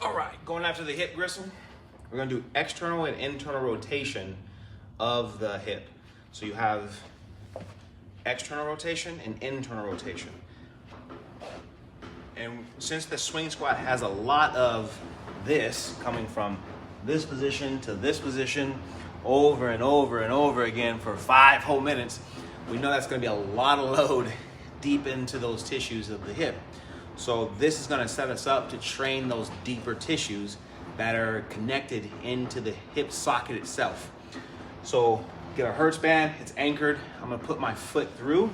All right, going after the hip gristle, we're gonna do external and internal rotation of the hip. So you have external rotation and internal rotation. And since the swing squat has a lot of this coming from this position to this position over and over and over again for 5 whole minutes, we know that's gonna be a lot of load deep into those tissues of the hip. So this is gonna set us up to train those deeper tissues that are connected into the hip socket itself. So get a Hertz band, it's anchored. I'm gonna put my foot through,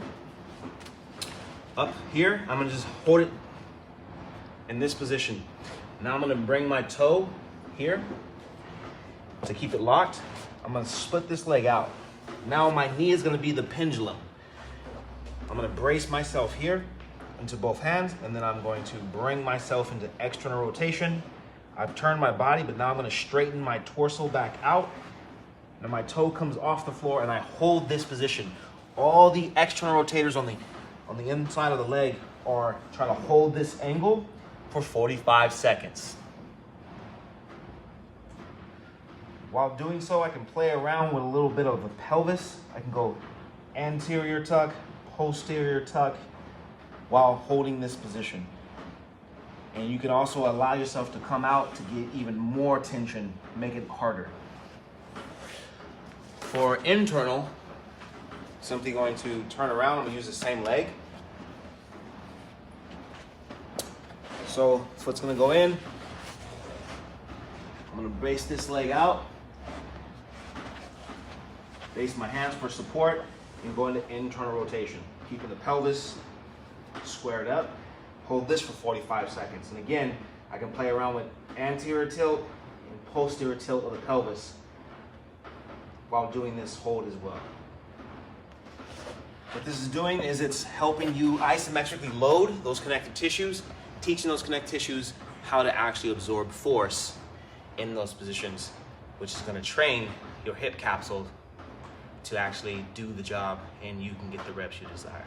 up here. I'm gonna just hold it in this position. Now I'm gonna bring my toe here to keep it locked. I'm gonna split this leg out. Now my knee is gonna be the pendulum. I'm gonna brace myself here into both hands, and then I'm going to bring myself into external rotation. I've turned my body, but now I'm gonna straighten my torso back out. Now my toe comes off the floor and I hold this position. All the external rotators on the inside of the leg are trying to hold this angle for 45 seconds. While doing so, I can play around with a little bit of the pelvis. I can go anterior tuck, posterior tuck, while holding this position. And you can also allow yourself to come out to get even more tension, make it harder. For internal, simply going to turn around. I'm gonna use the same leg. So foot's gonna go in. I'm gonna brace this leg out. Base my hands for support and go into internal rotation, keeping the pelvis squared up. Hold this for 45 seconds. And again, I can play around with anterior tilt and posterior tilt of the pelvis while doing this hold as well. What this is doing is it's helping you isometrically load those connective tissues, teaching those connective tissues how to actually absorb force in those positions, which is going to train your hip capsule to actually do the job, and you can get the reps you desire.